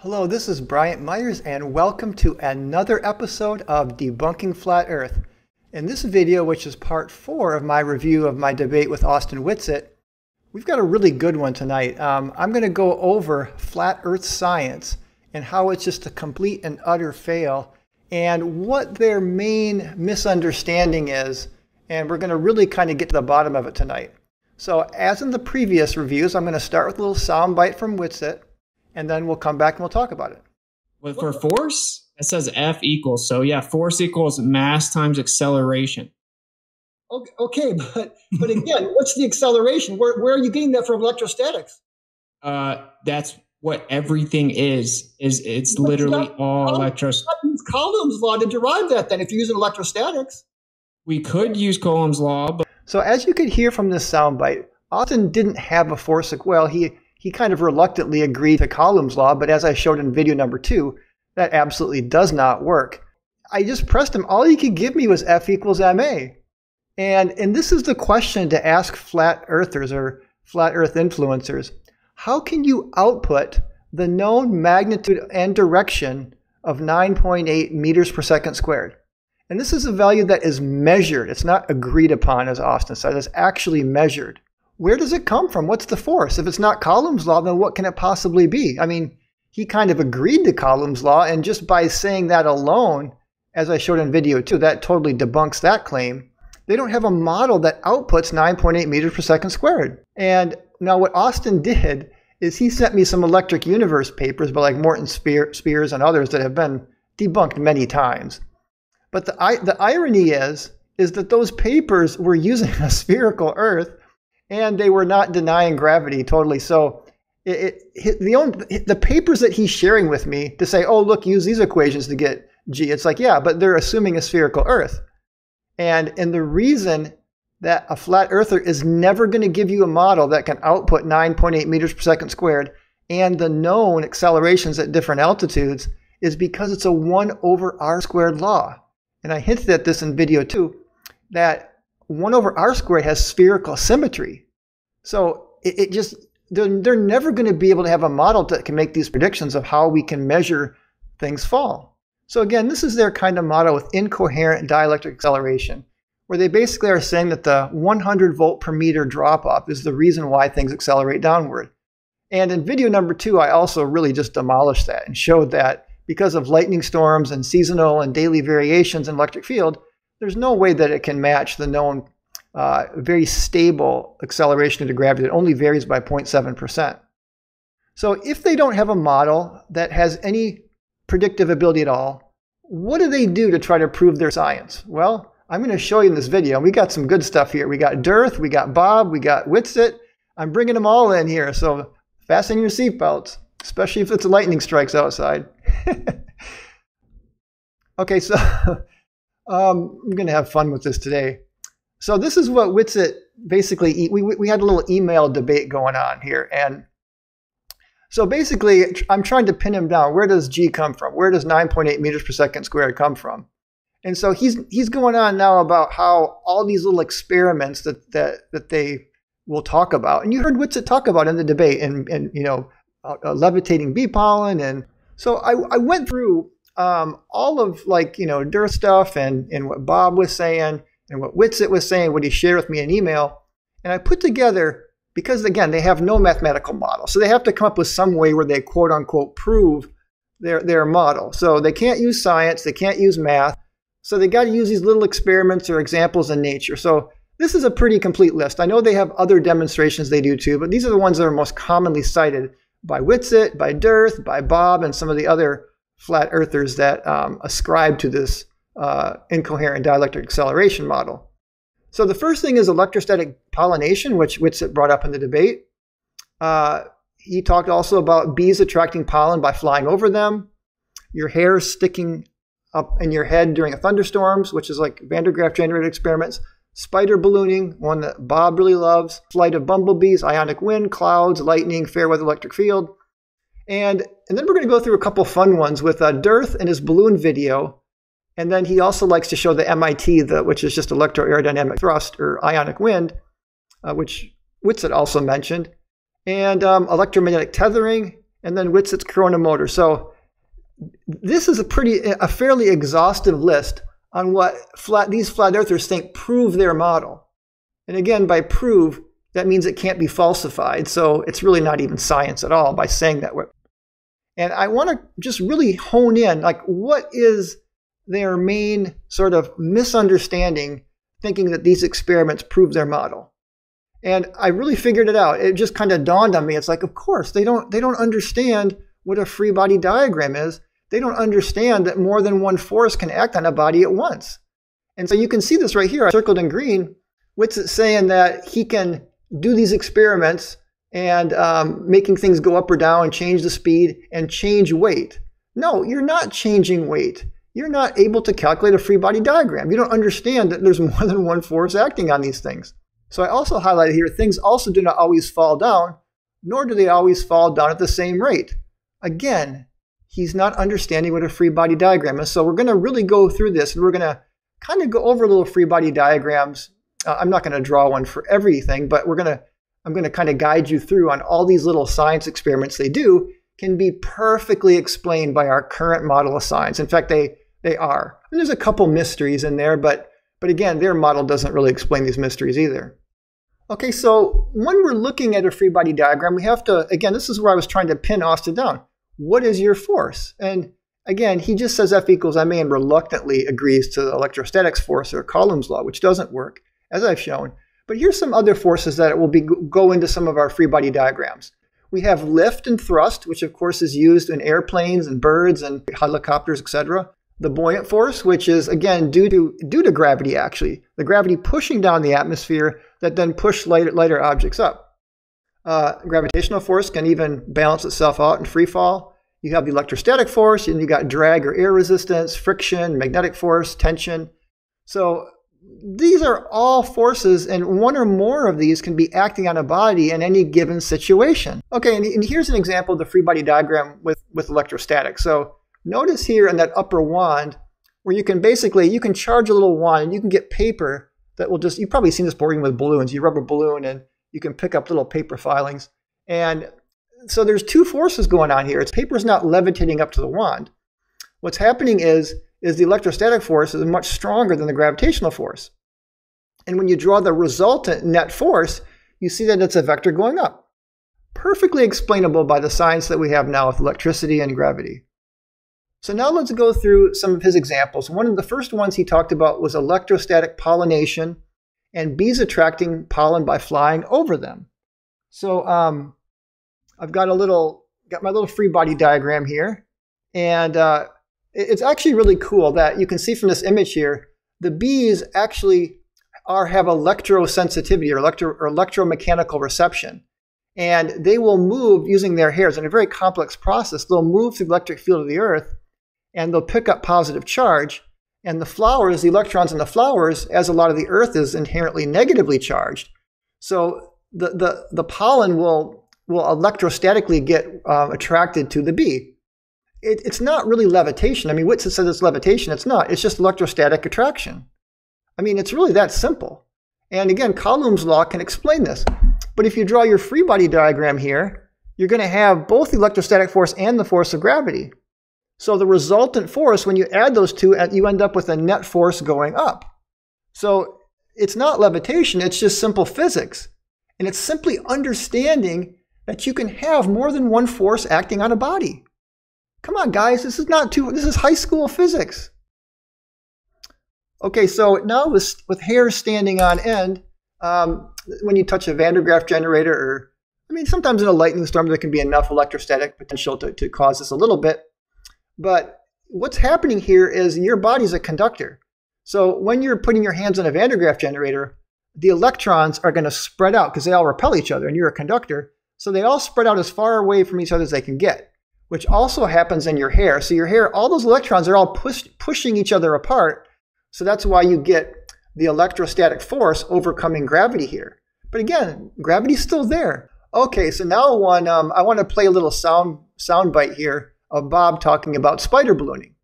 Hello, this is Bryant Myers and welcome to another episode of Debunking Flat Earth. In this video, which is part 4 of my review of my debate with Austin Whitsitt, we've got a really good one tonight. I'm going to go over flat Earth science and how it's just a complete and utter fail and what their main misunderstanding is, and we're going to really kind of get to the bottom of it tonight. So as in the previous reviews, I'm going to start with a little soundbite from Whitsitt, and then we'll come back and we'll talk about it. Well, for force, it says F equals. So yeah, force equals mass times acceleration. Okay, but again, what's the acceleration? Where are you getting that from electrostatics? That's what everything is it's literally all electrostatics. Use Coulomb's law to derive that then if you're using electrostatics. We could use Coulomb's law, but so as you could hear from this soundbite, Austin didn't have a force. Well, he kind of reluctantly agreed to Coulomb's law, but as I showed in video number 2, that absolutely does not work. I just pressed him. All he could give me was F equals ma. And this is the question to ask flat earthers or flat earth influencers. How can you output the known magnitude and direction of 9.8 meters per second squared? And this is a value that is measured. It's not agreed upon, as Austin said. It's actually measured. Where does it come from? What's the force? If it's not Coulomb's law, then what can it possibly be? I mean, he kind of agreed to Coulomb's law, and just by saying that alone, as I showed in video 2, that totally debunks that claim. They don't have a model that outputs 9.8 meters per second squared. And now what Austin did is he sent me some electric universe papers by like Morton Spears and others that have been debunked many times. But the irony is that those papers were using a spherical Earth, and they were not denying gravity totally. So the papers that he's sharing with me to say, oh, look, use these equations to get G. It's like, yeah, but they're assuming a spherical Earth. And the reason that a flat earther is never going to give you a model that can output 9.8 meters per second squared and the known accelerations at different altitudes is because it's a 1 over r squared law. And I hinted at this in video 2, that 1 over r squared has spherical symmetry. So they're never going to be able to have a model that can make these predictions of how we can measure things fall. So again, this is their kind of model with incoherent dielectric acceleration, where they basically are saying that the 100 volt per meter drop off is the reason why things accelerate downward. And in video number 2, I also really just demolished that and showed that because of lightning storms and seasonal and daily variations in electric field, there's no way that it can match the known very stable acceleration due to gravity that only varies by 0.7%. So if they don't have a model that has any predictive ability at all, what do they do to try to prove their science? Well, I'm going to show you in this video. We got some good stuff here. We got Dearth, we got Bob, we got Whitsitt. I'm bringing them all in here, so fasten your seatbelts, especially if it's lightning strikes outside. Okay, so I'm going to have fun with this today. So this is what Whitsitt basically, we had a little email debate going on here. And so basically, I'm trying to pin him down. Where does G come from? Where does 9.8 meters per second squared come from? And so he's going on now about how all these little experiments that they will talk about. And you heard Whitsitt talk about in the debate and you know, levitating bee pollen. And so I went through all of like, you know, Dearth stuff and what Bob was saying and what Whitsitt was saying, what he shared with me in email. And I put together, because again, they have no mathematical model. So they have to come up with some way where they quote unquote prove their model. So they can't use science, they can't use math. So they got to use these little experiments or examples in nature. So this is a pretty complete list. I know they have other demonstrations they do too, but these are the ones that are most commonly cited by Whitsitt, by Dearth, by Bob, and some of the other flat earthers that ascribe to this incoherent dielectric acceleration model. So the first thing is electrostatic pollination, which Whitsitt brought up in the debate. He talked also about bees attracting pollen by flying over them, your hair sticking up in your head during a thunderstorms, which is like Van der Graaf generated experiments, spider ballooning, one that Bob really loves, flight of bumblebees, ionic wind, clouds, lightning, fair weather electric field. And then we're going to go through a couple fun ones with Dearth and his balloon video. And then he also likes to show the MIT, which is just electro aerodynamic thrust or ionic wind, which Whitsitt also mentioned. And electromagnetic tethering and then Whitsitt's corona motor. So this is a fairly exhaustive list on what these flat earthers think prove their model. And again, by prove, that means it can't be falsified. So it's really not even science at all by saying that. And I want to just really hone in, like, what is their main sort of misunderstanding, thinking that these experiments prove their model? And I really figured it out. It just kind of dawned on me. It's like, of course, they don't understand what a free body diagram is. They don't understand that more than one force can act on a body at once. And so you can see this right here, I circled in green. Whitsitt's saying that he can do these experiments and making things go up or down, change the speed, and change weight. No, you're not changing weight. You're not able to calculate a free body diagram. You don't understand that there's more than one force acting on these things. So I also highlighted here, things also do not always fall down, nor do they always fall down at the same rate. Again, he's not understanding what a free body diagram is. So we're going to really go through this, and we're going to kind of go over little free body diagrams. I'm not going to draw one for everything, but I'm going to kind of guide you through on all these little science experiments they do can be perfectly explained by our current model of science. In fact, they are. And there's a couple mysteries in there, but again, their model doesn't really explain these mysteries either. Okay, so when we're looking at a free body diagram, we have to, again, this is where I was trying to pin Austin down. What is your force? And again, he just says F equals ma and reluctantly agrees to the electrostatics force or Coulomb's law, which doesn't work, as I've shown. But here's some other forces that will go into some of our free body diagrams. We have lift and thrust, which of course is used in airplanes and birds and helicopters, etc. The buoyant force, which is again due to gravity actually. The gravity pushing down the atmosphere that then push lighter objects up. Gravitational force can even balance itself out in free fall. You have the electrostatic force, and you got drag or air resistance, friction, magnetic force, tension. So these are all forces, and one or more of these can be acting on a body in any given situation. Okay, and here's an example of the free body diagram with electrostatics. So notice here in that upper wand where you can charge a little wand and you can get paper that will just, you've probably seen this before with balloons. You rub a balloon and you can pick up little paper filings. And so there's two forces going on here. Paper's not levitating up to the wand. What's happening is the electrostatic force is much stronger than the gravitational force. And when you draw the resultant net force, you see that it's a vector going up. Perfectly explainable by the science that we have now with electricity and gravity. So now let's go through some of his examples. One of the first ones he talked about was electrostatic pollination and bees attracting pollen by flying over them. So I've got my little free body diagram here. And it's actually really cool that you can see from this image here, the bees actually have electrosensitivity or electromechanical reception. And they will move using their hairs in a very complex process. They'll move through the electric field of the earth and they'll pick up positive charge. And the flowers, the electrons in the flowers, as a lot of the earth is inherently negatively charged. So the pollen will electrostatically get attracted to the bee. It's not really levitation. I mean, Whitsitt says it's levitation. It's not. It's just electrostatic attraction. I mean, it's really that simple. And again, Coulomb's law can explain this. But if you draw your free body diagram here, you're going to have both the electrostatic force and the force of gravity. So the resultant force, when you add those two, you end up with a net force going up. So it's not levitation. It's just simple physics. And it's simply understanding that you can have more than one force acting on a body. Come on, guys, this is high school physics. Okay, so now with hair standing on end, when you touch a Van der Graaf generator, or I mean, sometimes in a lightning storm, there can be enough electrostatic potential to cause this a little bit. But what's happening here is your body's a conductor. So when you're putting your hands on a Van der Graaf generator, the electrons are going to spread out because they all repel each other, and you're a conductor. So they all spread out as far away from each other as they can get, which also happens in your hair. So your hair, all those electrons are all pushing each other apart. So that's why you get the electrostatic force overcoming gravity here. But again, gravity's still there. Okay, so now I want to play a little sound bite here of Bob talking about spider ballooning.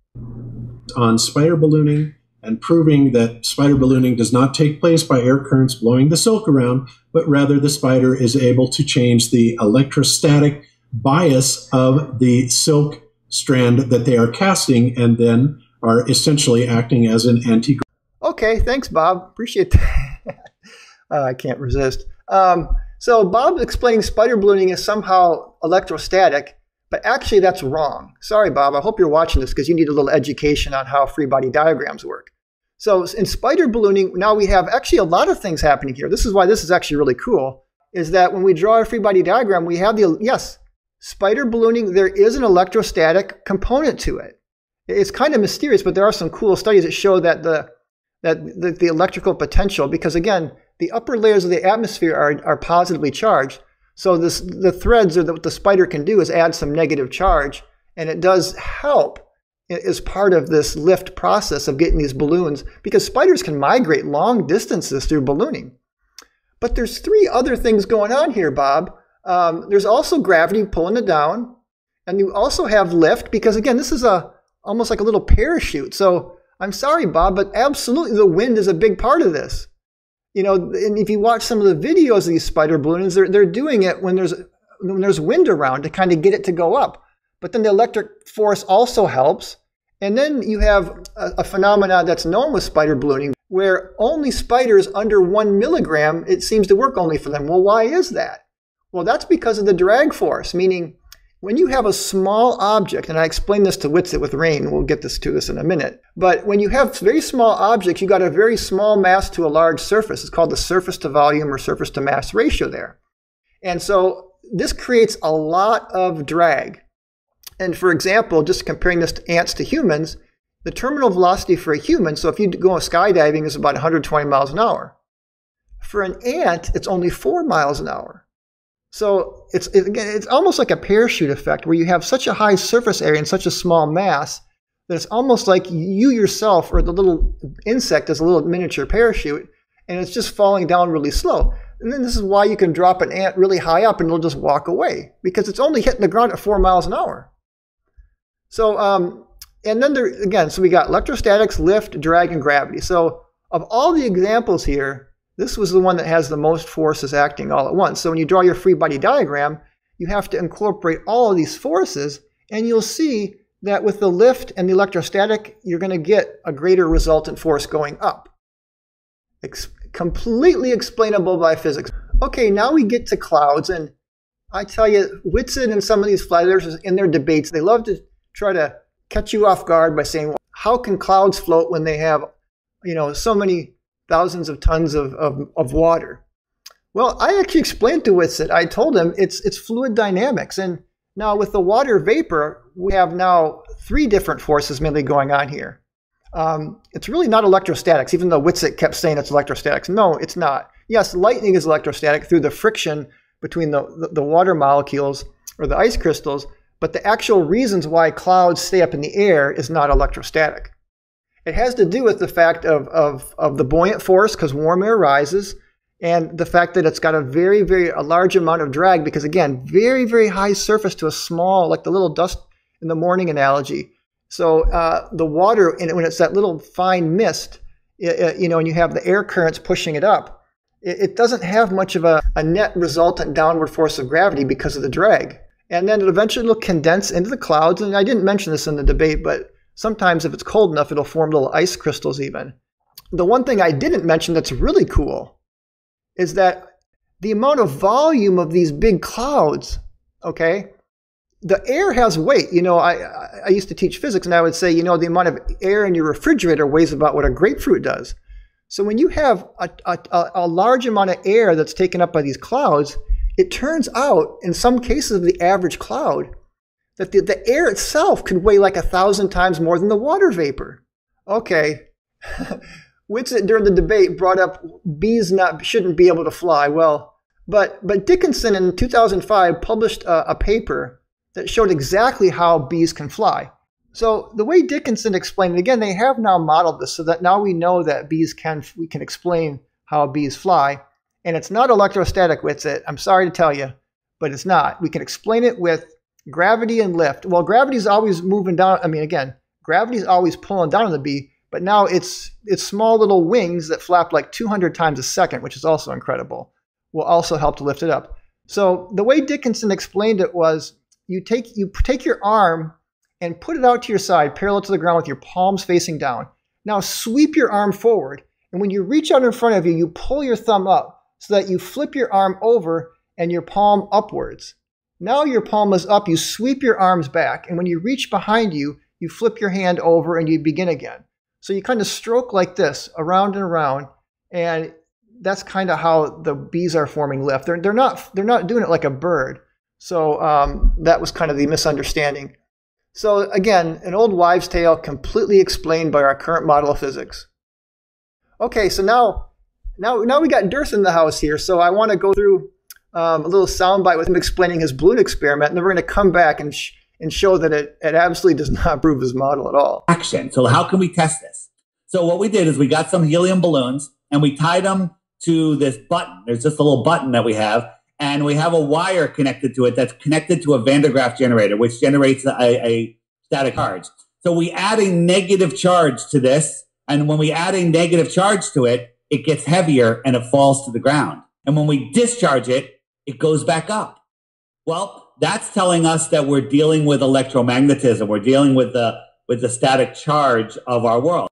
On spider ballooning and proving that spider ballooning does not take place by air currents blowing the silk around, but rather the spider is able to change the electrostatic bias of the silk strand that they are casting, and then are essentially acting as an anti. Okay, thanks, Bob. Appreciate that. I can't resist. So Bob explaining spider ballooning is somehow electrostatic, but actually that's wrong. Sorry, Bob. I hope you're watching this because you need a little education on how free body diagrams work. So in spider ballooning, now we have actually a lot of things happening here. This is why this is actually really cool, is that when we draw a free body diagram, we have yes, spider ballooning, there is an electrostatic component to it. It's kind of mysterious, but there are some cool studies that show that the electrical potential, because again, the upper layers of the atmosphere are positively charged. So the threads, or what the spider can do, is add some negative charge, and it does help as part of this lift process of getting these balloons, because spiders can migrate long distances through ballooning. But there's three other things going on here, Bob. There's also gravity pulling it down, and you also have lift, because again, this is almost like a little parachute. So I'm sorry, Bob, but absolutely the wind is a big part of this. You know, and if you watch some of the videos of these spider balloons, they're doing it when there's wind around to kind of get it to go up. But then the electric force also helps. And then you have a phenomenon that's known with spider ballooning, where only spiders under 1 milligram, it seems to work only for them. Well, why is that? Well, that's because of the drag force, meaning when you have a small object, and I explained this to Whitsitt with rain, we'll get to this in a minute, but when you have very small objects, you got a very small mass to a large surface. It's called the surface to volume or surface to mass ratio there. And so this creates a lot of drag. And for example, just comparing this to ants to humans, the terminal velocity for a human, so if you go skydiving, is about 120 miles an hour. For an ant, it's only 4 miles an hour. So it's almost like a parachute effect, where you have such a high surface area and such a small mass that it's almost like you yourself, or the little insect, is a little miniature parachute, and it's just falling down really slow. And then this is why you can drop an ant really high up and it'll just walk away, because it's only hitting the ground at 4 miles an hour. So, and then there, again, so we got electrostatics, lift, drag, and gravity. So of all the examples here, this was the one that has the most forces acting all at once. So when you draw your free body diagram, you have to incorporate all of these forces, and you'll see that with the lift and the electrostatic, you're going to get a greater resultant force going up. Completely explainable by physics. Okay, now we get to clouds, and I tell you, Whitsitt and some of these flat earthers in their debates, they love to try to catch you off guard by saying, well, how can clouds float when they have, you know, so many thousands of tons of water? Well, I actually explained to Whitsitt, I told him it's fluid dynamics. And now with the water vapor, we have now 3 different forces mainly going on here. It's really not electrostatics, even though Whitsitt kept saying it's electrostatics. No, it's not. Yes, lightning is electrostatic through the friction between the water molecules or the ice crystals, but the actual reasons why clouds stay up in the air is not electrostatic. It has to do with the fact of the buoyant force, because warm air rises, and the fact that it's got a very, very large amount of drag, because again, very, very high surface to a small, like the little dust in the morning analogy. So the water, when it's that little fine mist, you know, and you have the air currents pushing it up, it doesn't have much of a net resultant downward force of gravity because of the drag. And then eventually it'll condense into the clouds. And I didn't mention this in the debate, but sometimes if it's cold enough, it'll form little ice crystals even. The one thing I didn't mention that's really cool is that the amount of volume of these big clouds, okay, the air has weight. You know, I used to teach physics, and I would say, you know, the amount of air in your refrigerator weighs about what a grapefruit does. So when you have a large amount of air that's taken up by these clouds, it turns out, in some cases of the average cloud, that the air itself could weigh like 1,000 times more than the water vapor. Okay. Whitsitt during the debate brought up bees shouldn't be able to fly. Well, but Dickinson in 2005 published a paper that showed exactly how bees can fly. So the way Dickinson explained it, again, they have now modeled this so that now we know that we can explain how bees fly. And it's not electrostatic, Whitsitt. I'm sorry to tell you, but it's not. We can explain it with gravity and lift. Well, gravity's always moving down. I mean, again, gravity's always pulling down on the bee, but now it's small little wings that flap like 200 times a second, which is also incredible, will also help to lift it up. So the way Dickinson explained it was you take your arm and put it out to your side, parallel to the ground with your palms facing down. Now sweep your arm forward, and when you reach out in front of you, you pull your thumb up so that you flip your arm over and your palm upwards. Now your palm is up, you sweep your arms back, and when you reach behind you, you flip your hand over and you begin again. So you kind of stroke like this, around and around, and that's kind of how the bees are forming lift. They're not doing it like a bird. So that was kind of the misunderstanding. So again, an old wives' tale completely explained by our current model of physics. Okay, so now we got Dirth in the house here. So I want to go through a little soundbite with him explaining his balloon experiment, and then we're going to come back and show that it absolutely does not prove his model at all. Action. So how can we test this? So what we did is we got some helium balloons and we tied them to this button. There's just a little button that we have, and we have a wire connected to it that's connected to a Van de Graaff generator, which generates a static charge. So we add a negative charge to this, and when we add a negative charge to it, it gets heavier and it falls to the ground. And when we discharge it, it goes back up. Well, that's telling us that we're dealing with electromagnetism. We're dealing with the static charge of our world.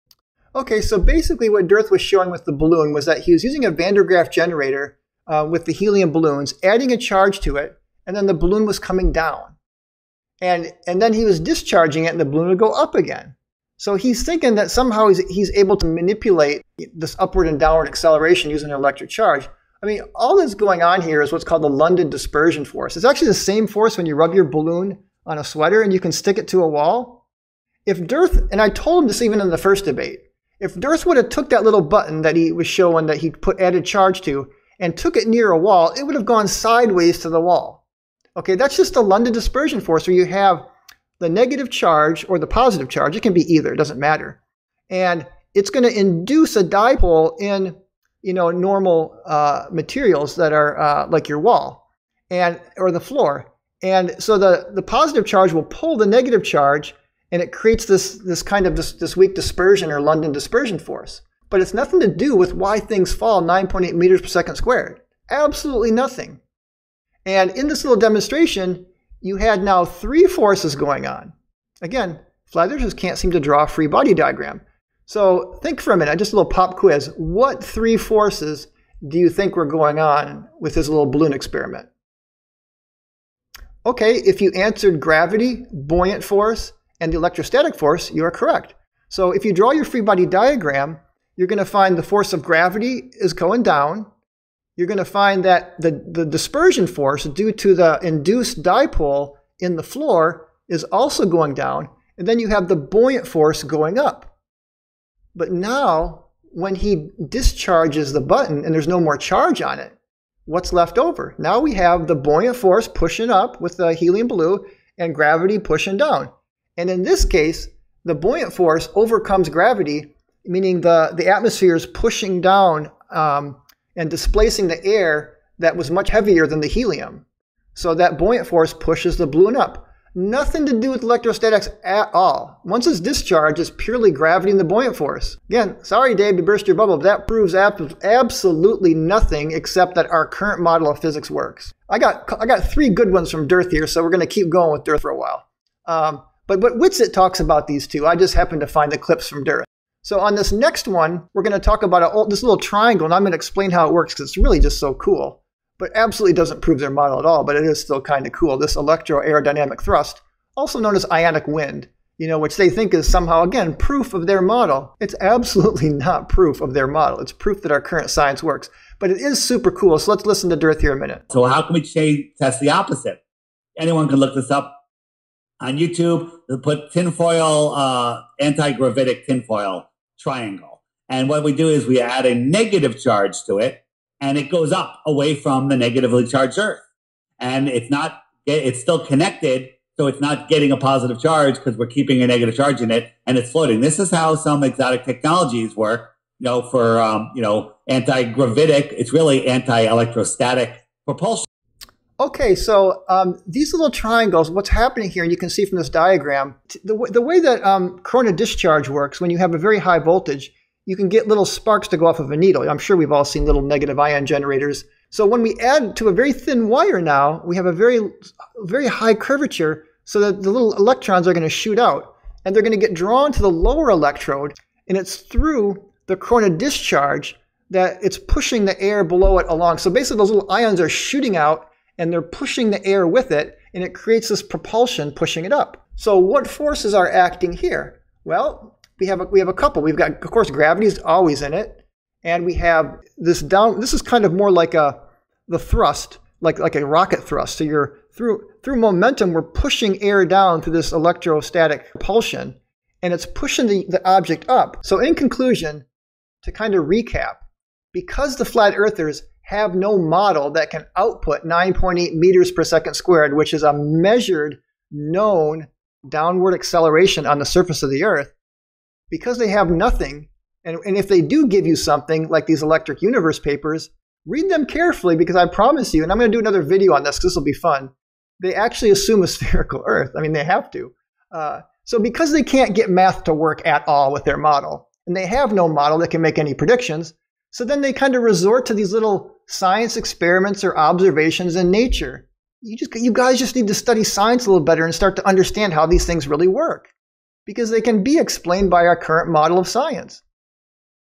Okay, so basically what Dirth was showing with the balloon was that he was using a Van de Graaff generator with the helium balloons, adding a charge to it, and then the balloon was coming down. And then he was discharging it, and the balloon would go up again. So he's thinking that somehow he's able to manipulate this upward and downward acceleration using an electric charge. I mean, all that's going on here is what's called the London dispersion force. It's actually the same force when you rub your balloon on a sweater and you can stick it to a wall. If Dirth, and I told him this even in the first debate, if Dirth would have took that little button that he was showing that he put added charge to and took it near a wall, it would have gone sideways to the wall. Okay, that's just the London dispersion force where you have the negative charge or the positive charge. It can be either, it doesn't matter. And it's going to induce a dipole in normal materials that are like your wall or the floor. And so the positive charge will pull the negative charge, and it creates this kind of this weak dispersion or London dispersion force. But it's nothing to do with why things fall 9.8 meters per second squared. Absolutely nothing. And in this little demonstration, you had now three forces going on. Again, Flathers just can't seem to draw a free body diagram. So think for a minute, just a little pop quiz. What three forces do you think were going on with this little balloon experiment? Okay, if you answered gravity, buoyant force, and the electrostatic force, you are correct. So if you draw your free body diagram, you're going to find the force of gravity is going down. You're going to find that the dispersion force due to the induced dipole in the floor is also going down. And then you have the buoyant force going up. But now, when he discharges the button and there's no more charge on it, what's left over? Now we have the buoyant force pushing up with the helium balloon and gravity pushing down. And in this case, the buoyant force overcomes gravity, meaning the atmosphere is pushing down and displacing the air that was much heavier than the helium. So that buoyant force pushes the balloon up. Nothing to do with electrostatics at all. Once it's discharged, it's purely gravity and the buoyant force. Again, sorry Dave to burst your bubble, but that proves absolutely nothing except that our current model of physics works. I got three good ones from Dirth here, so we're going to keep going with Dirth for a while. But Whitsitt talks about these two. I just happened to find the clips from Dirth. So on this next one, we're going to talk about this little triangle, and I'm going to explain how it works because it's really just so cool. But absolutely doesn't prove their model at all, but it is still kind of cool. This electro-aerodynamic thrust, also known as ionic wind, which they think is somehow, again, proof of their model. It's absolutely not proof of their model. It's proof that our current science works. But it is super cool, so let's listen to Dirth here a minute. So how can we test the opposite? Anyone can look this up on YouTube. They'll put tinfoil, anti-gravitic tinfoil triangle. And what we do is we add a negative charge to it, and it goes up away from the negatively charged Earth. And it's still connected, so it's not getting a positive charge because we're keeping a negative charge in it, and it's floating. This is how some exotic technologies work, for, anti-gravitic. It's really anti-electrostatic propulsion. Okay, so these little triangles, what's happening here, and you can see from this diagram, the way that corona discharge works, when you have a very high voltage, you can get little sparks to go off of a needle. I'm sure we've all seen little negative ion generators So when we add to a very thin wire now, we have a very, very high curvature so that the little electrons are going to shoot out. And they're going to get drawn to the lower electrode. And it's through the corona discharge that it's pushing the air below it along. So basically those little ions are shooting out and they're pushing the air with it. And it creates this propulsion pushing it up. So what forces are acting here? Well, we have a couple. We've got, of course, gravity is always in it. And we have this down, this is kind of more like the thrust, like a rocket thrust. So you're through momentum, we're pushing air down through this electrostatic propulsion, and it's pushing the object up. So in conclusion, to kind of recap, because the flat earthers have no model that can output 9.8 meters per second squared, which is a measured, known downward acceleration on the surface of the Earth, because they have nothing, and if they do give you something like these electric universe papers, read them carefully, because I promise you, and I'm going to do another video on this because this will be fun, they actually assume a spherical Earth. I mean, they have to. So because they can't get math to work at all with their model, and they have no model that can make any predictions, so then they kind of resort to these little science experiments or observations in nature. You guys just need to study science a little better and start to understand how these things really work, because they can be explained by our current model of science.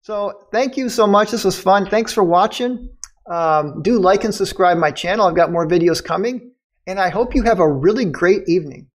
So thank you so much. This was fun. Thanks for watching. Do like and subscribe my channel. I've got more videos coming, and I hope you have a really great evening.